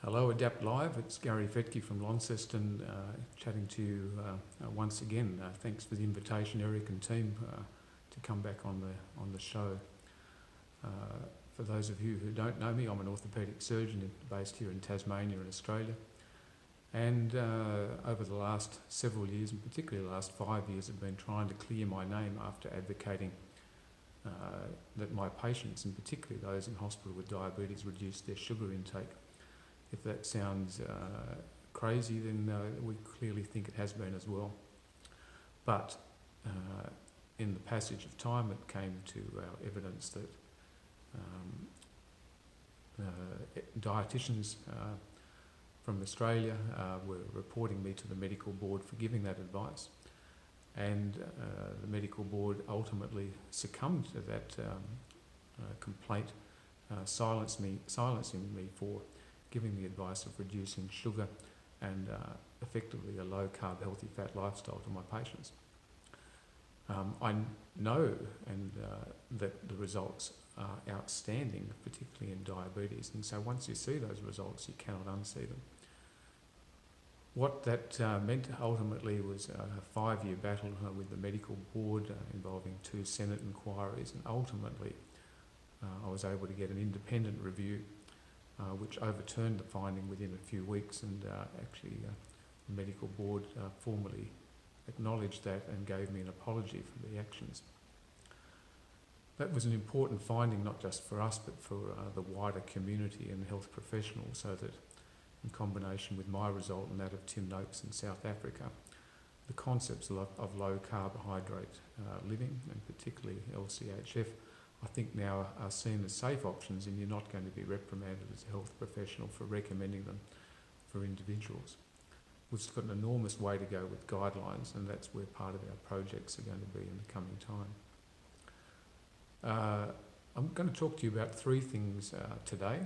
Hello, Adapt Live. It's Gary Fettke from Lancet and chatting to you once again. Thanks for the invitation, Eric and team, to come back on the show. For those of you who don't know me, I'm an orthopaedic surgeon based here in Tasmania in Australia. And over the last several years, and particularly the last 5 years, I've been trying to clear my name after advocating that my patients, and particularly those in hospital with diabetes, reduce their sugar intake. If that sounds crazy, then we clearly think it has been as well. But in the passage of time, it came to our evidence that dietitians from Australia were reporting me to the medical board for giving that advice. And the medical board ultimately succumbed to that complaint, silencing me for giving the advice of reducing sugar and effectively a low-carb, healthy fat lifestyle to my patients. I know that the results are outstanding, particularly in diabetes, and so once you see those results, you cannot unsee them. What that meant ultimately was a 5-year battle with the medical board involving 2 Senate inquiries, and ultimately I was able to get an independent review which overturned the finding within a few weeks, and actually the medical board formally acknowledged that and gave me an apology for the actions. That was an important finding, not just for us, but for the wider community and health professionals, so that in combination with my result and that of Tim Noakes in South Africa, the concepts of low carbohydrate living, and particularly LCHF, I think now are seen as safe options, and you're not going to be reprimanded as a health professional for recommending them for individuals. We've got an enormous way to go with guidelines, and that's where part of our projects are going to be in the coming time. I'm going to talk to you about 3 things today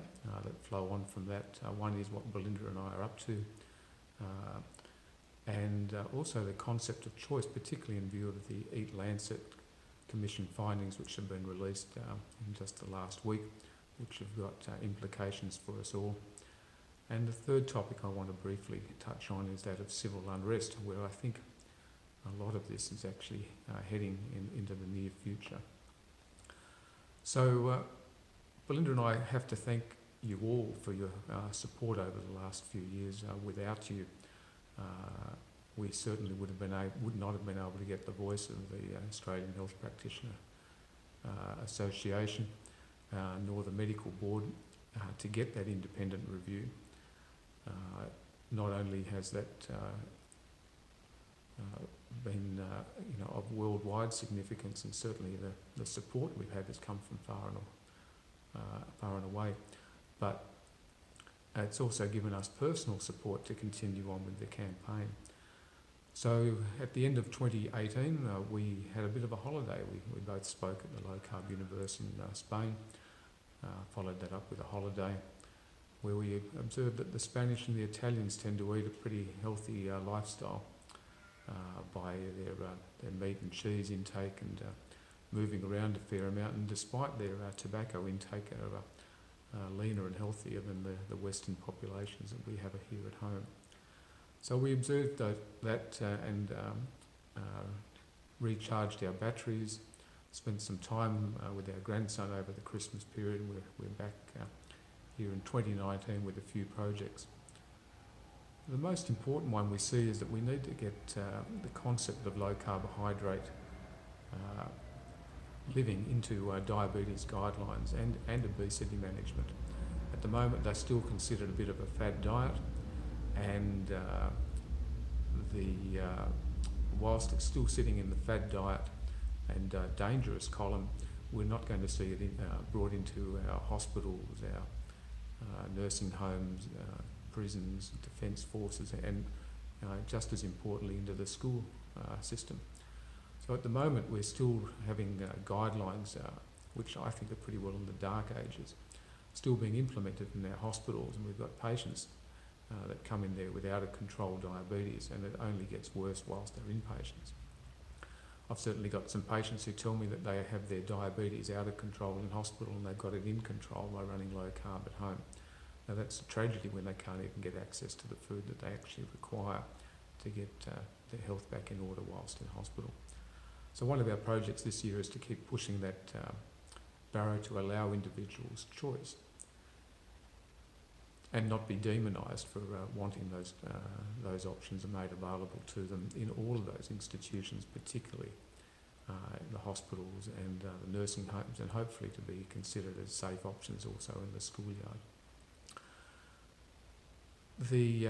that flow on from that. One is what Belinda and I are up to, and also the concept of choice, particularly in view of the Eat Lancet Commission findings which have been released in just the last week, which have got implications for us all. And the third topic I want to briefly touch on is that of civil unrest, where I think a lot of this is actually heading into the near future. So Belinda and I have to thank you all for your support over the last few years. Without you, we certainly would not have been able to get the voice of the Australian Health Practitioner Association, nor the medical board, to get that independent review. Not only has that been of worldwide significance, and certainly the support we've had has come from far and away, but it's also given us personal support to continue on with the campaign. So at the end of 2018, we had a bit of a holiday. We both spoke at the Low Carb Universe in Spain, followed that up with a holiday where we observed that the Spanish and the Italians tend to eat a pretty healthy lifestyle by their meat and cheese intake, and moving around a fair amount, and despite their tobacco intake, are leaner and healthier than the Western populations that we have here at home. So we observed that and recharged our batteries, spent some time with our grandson over the Christmas period, and we're back here in 2019 with a few projects. The most important one we see is that we need to get the concept of low carbohydrate living into diabetes guidelines and obesity management. At the moment, they're still considered a bit of a fad diet, and whilst it's still sitting in the fad diet and dangerous column, we're not going to see it brought into our hospitals, our nursing homes, prisons, defence forces, and just as importantly into the school system. So at the moment we're still having guidelines which I think are pretty well in the dark ages, still being implemented in our hospitals, and we've got patients that come in there with out of control diabetes, and it only gets worse whilst they're inpatients. I've certainly got some patients who tell me that they have their diabetes out of control in hospital and they've got it in control by running low carb at home. Now that's a tragedy when they can't even get access to the food that they actually require to get their health back in order whilst in hospital. So one of our projects this year is to keep pushing that barrow to allow individuals choice and not be demonised for wanting those options made available to them in all of those institutions, particularly in the hospitals and the nursing homes, and hopefully to be considered as safe options also in the schoolyard. The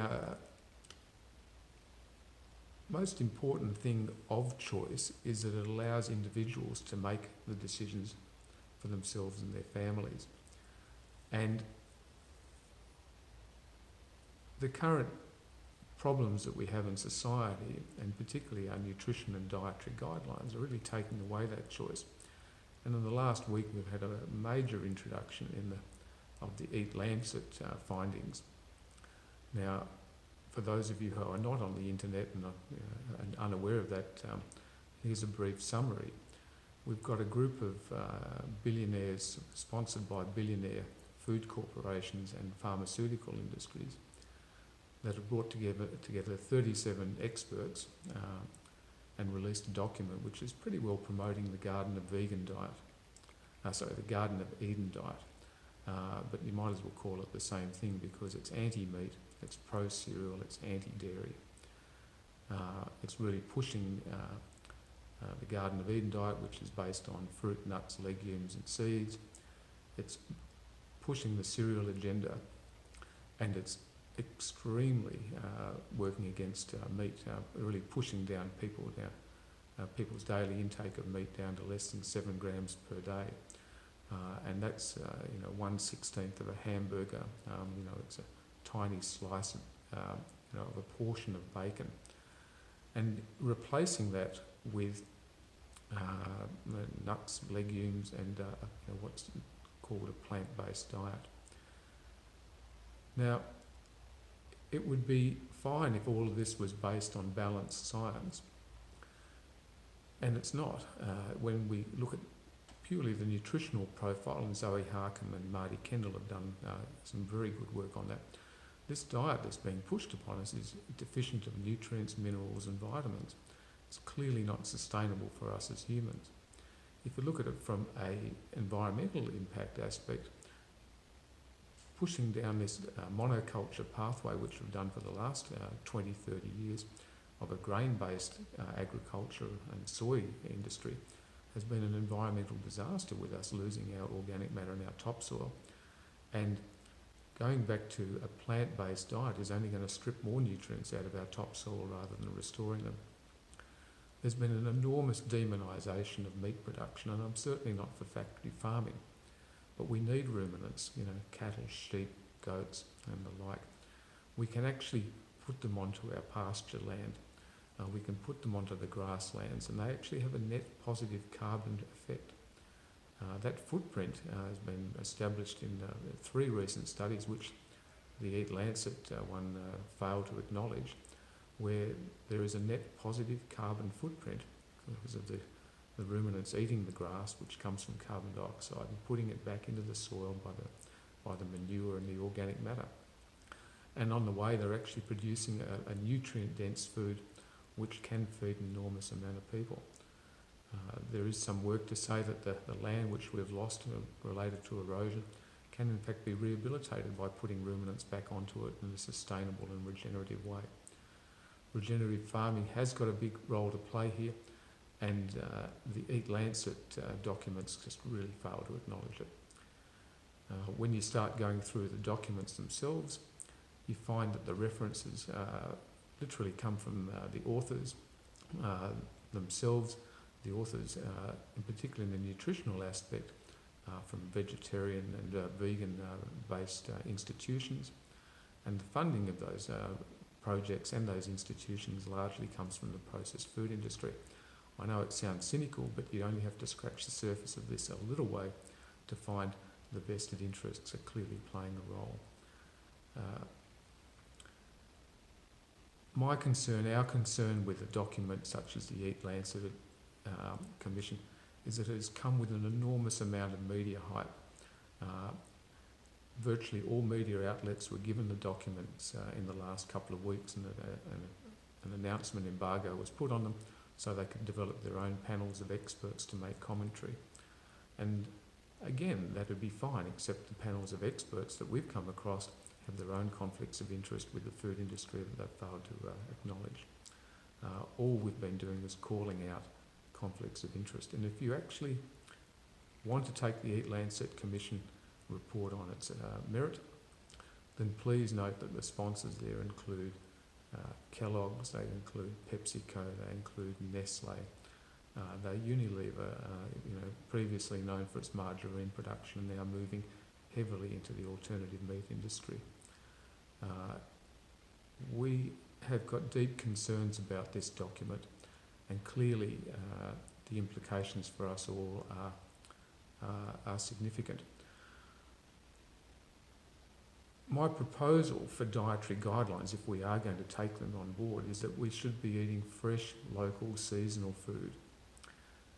most important thing of choice is that it allows individuals to make the decisions for themselves and their families. And the current problems that we have in society, and particularly our nutrition and dietary guidelines, are really taking away that choice. And in the last week we've had a major introduction of the Eat Lancet findings. Now, for those of you who are not on the internet and unaware of that, here's a brief summary. We've got a group of billionaires sponsored by billionaire food corporations and pharmaceutical industries that have brought together 37 experts and released a document which is pretty well promoting the Garden of Eden diet. But you might as well call it the same thing because it's anti-meat, it's pro-cereal, it's anti-dairy. It's really pushing the Garden of Eden diet, which is based on fruit, nuts, legumes and seeds. It's pushing the cereal agenda, and it's extremely working against meat, really pushing down people's daily intake of meat down to less than 7 grams per day. And that's 1/16 of a hamburger. It's a tiny slice of a portion of bacon, and replacing that with nuts, legumes, and what's called a plant-based diet. Now, it would be fine if all of this was based on balanced science, and it's not. When we look at purely the nutritional profile, and Zoe Harcum and Marty Kendall have done some very good work on that. This diet that's being pushed upon us is deficient of nutrients, minerals and vitamins. It's clearly not sustainable for us as humans. If you look at it from an environmental impact aspect, pushing down this monoculture pathway, which we've done for the last 20, 30 years, of a grain-based agriculture and soy industry, has been an environmental disaster, with us losing our organic matter in our topsoil. And going back to a plant-based diet is only going to strip more nutrients out of our topsoil rather than restoring them. There's been an enormous demonisation of meat production, and I'm certainly not for factory farming, but we need ruminants, cattle, sheep, goats and the like. We can actually put them onto our pasture land. We can put them onto the grasslands, and they actually have a net positive carbon effect. That footprint has been established in 3 recent studies, which the Eat Lancet one failed to acknowledge, where there is a net positive carbon footprint because of the ruminants eating the grass, which comes from carbon dioxide, and putting it back into the soil by the manure and the organic matter. And on the way, they're actually producing a nutrient-dense food which can feed an enormous amount of people. There is some work to say that the land which we've lost related to erosion can in fact be rehabilitated by putting ruminants back onto it in a sustainable and regenerative way. Regenerative farming has got a big role to play here, and the Eat Lancet documents just really fail to acknowledge it. When you start going through the documents themselves, you find that the references literally come from the authors themselves. The authors, in particular in the nutritional aspect, from vegetarian and vegan-based institutions, and the funding of those projects and those institutions largely comes from the processed food industry. I know it sounds cynical, but you only have to scratch the surface of this a little way to find the vested interests are clearly playing a role. Our concern with a document such as the Eat Lancet Commission is that it has come with an enormous amount of media hype. virtually all media outlets were given the documents in the last couple of weeks, and an announcement embargo was put on them so they could develop their own panels of experts to make commentary. And again, that would be fine, except the panels of experts that we've come across have their own conflicts of interest with the food industry that they've failed to acknowledge. All we've been doing is calling out conflicts of interest. And if you actually want to take the Eat Lancet Commission report on its merit, then please note that the sponsors there include Kellogg's, they include PepsiCo, they include Nestle, they Unilever, previously known for its margarine production, now moving heavily into the alternative meat industry. We have got deep concerns about this document, and clearly the implications for us all are significant. My proposal for dietary guidelines, if we are going to take them on board, is that we should be eating fresh, local, seasonal food.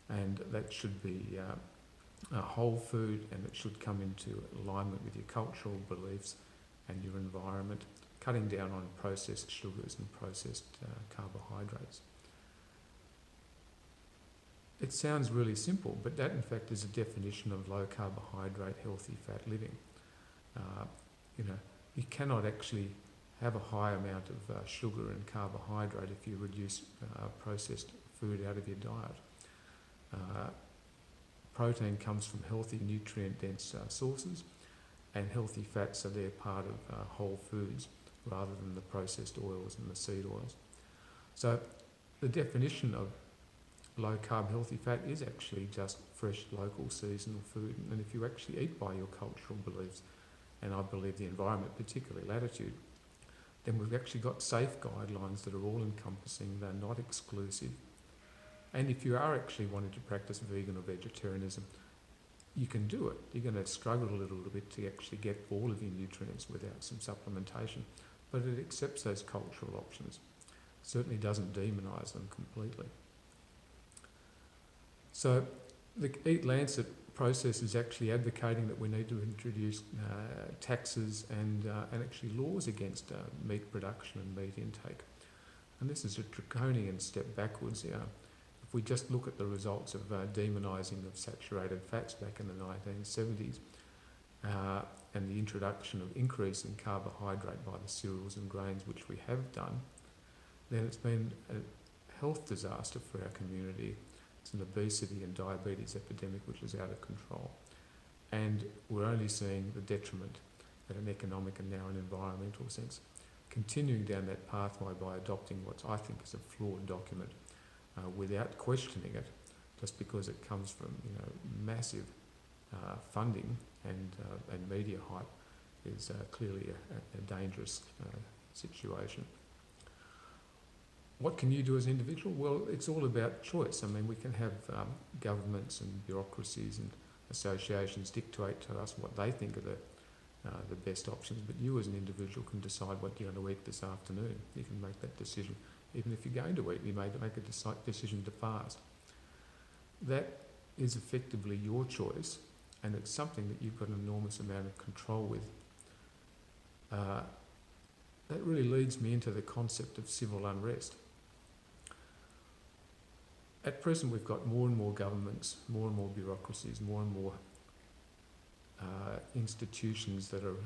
And that should be a whole food, and it should come into alignment with your cultural beliefs and your environment, cutting down on processed sugars and processed carbohydrates. It sounds really simple, but that in fact is a definition of low carbohydrate, healthy fat living. You cannot actually have a high amount of sugar and carbohydrate if you reduce processed food out of your diet. Protein comes from healthy, nutrient-dense sources, and healthy fats are there part of whole foods rather than the processed oils and the seed oils. So the definition of low-carb, healthy fat is actually just fresh, local, seasonal food. And if you actually eat by your cultural beliefs, and I believe the environment, particularly latitude, then we've actually got safe guidelines that are all-encompassing, they're not exclusive. And if you are actually wanting to practice vegan or vegetarianism, you can do it. You're going to struggle a little bit to actually get all of your nutrients without some supplementation, but it accepts those cultural options. It certainly doesn't demonise them completely. So the Eat Lancet process is actually advocating that we need to introduce taxes and actually laws against meat production and meat intake. And this is a draconian step backwards here. If we just look at the results of demonising of saturated fats back in the 1970s and the introduction of increase in carbohydrate by the cereals and grains, which we have done, then it's been a health disaster for our community. It's an obesity and diabetes epidemic which is out of control. And we're only seeing the detriment at an economic and now an environmental sense. Continuing down that pathway by adopting what I think is a flawed document without questioning it, just because it comes from massive funding and media hype, is clearly a dangerous situation. What can you do as an individual? Well, it's all about choice. I mean, we can have governments and bureaucracies and associations dictate to us what they think are the best options, but you as an individual can decide what you're going to eat this afternoon. You can make that decision. Even if you're going to eat, you may make a decision to fast. That is effectively your choice, and it's something that you've got an enormous amount of control with. That really leads me into the concept of civil unrest. At present, we've got more and more governments, more and more bureaucracies, more and more institutions that are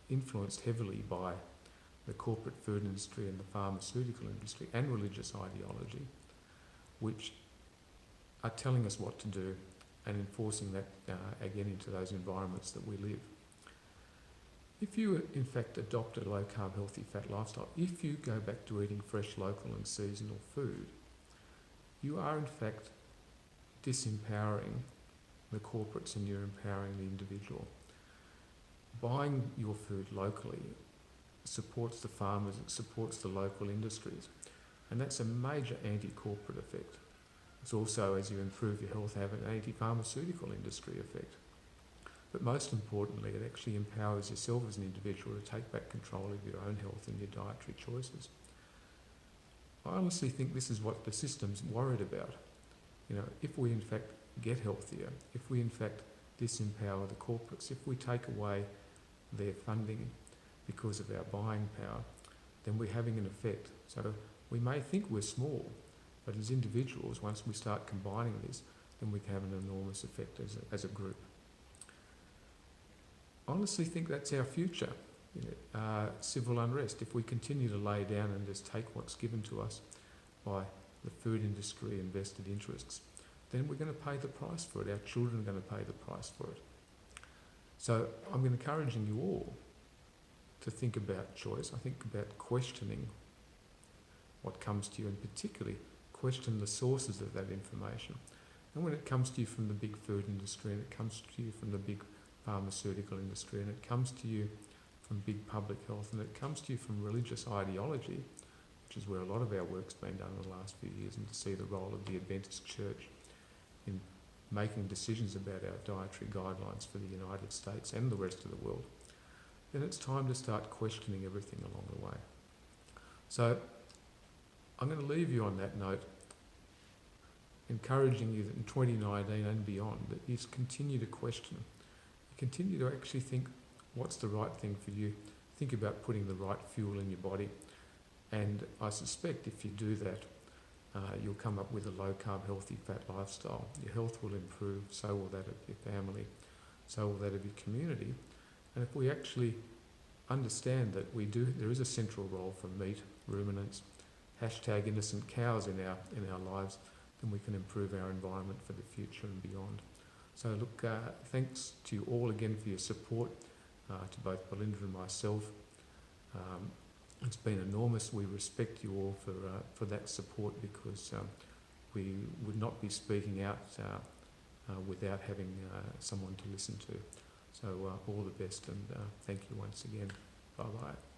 influenced heavily by the corporate food industry and the pharmaceutical industry and religious ideology, which are telling us what to do and enforcing that again into those environments that we live. If you in fact adopt a low carb, healthy fat lifestyle, if you go back to eating fresh, local and seasonal food, you are in fact disempowering the corporates and you're empowering the individual. Buying your food locally supports the farmers, it supports the local industries, and that's a major anti-corporate effect. It's also, as you improve your health, have an anti-pharmaceutical industry effect. But most importantly, it actually empowers yourself as an individual to take back control of your own health and your dietary choices. I honestly think this is what the system's worried about. If we in fact get healthier, if we in fact disempower the corporates, if we take away their funding because of our buying power, then we're having an effect. So we may think we're small, but as individuals, once we start combining this, then we can have an enormous effect as a group. I honestly think that's our future, civil unrest. If we continue to lay down and just take what's given to us by the food industry and vested interests, then we're going to pay the price for it. Our children are going to pay the price for it. So I'm encouraging you all to think about choice. I think about questioning what comes to you, and particularly question the sources of that information. And when it comes to you from the big food industry, and it comes to you from the big pharmaceutical industry, and it comes to you from big public health, and it comes to you from religious ideology, which is where a lot of our work's been done in the last few years, and to see the role of the Adventist Church in making decisions about our dietary guidelines for the United States and the rest of the world, then it's time to start questioning everything along the way. So I'm going to leave you on that note, encouraging you that in 2019 and beyond, that you continue to question. You continue to actually think, what's the right thing for you? Think about putting the right fuel in your body. And I suspect if you do that, you'll come up with a low-carb, healthy, fat lifestyle. Your health will improve, so will that of your family, so will that of your community. And if we actually understand that there is a central role for meat, ruminants, #innocent cows in our lives, then we can improve our environment for the future and beyond. So look, thanks to you all again for your support, to both Belinda and myself. It's been enormous. We respect you all for that support, because we would not be speaking out without having someone to listen to. So all the best, and thank you once again. Bye-bye.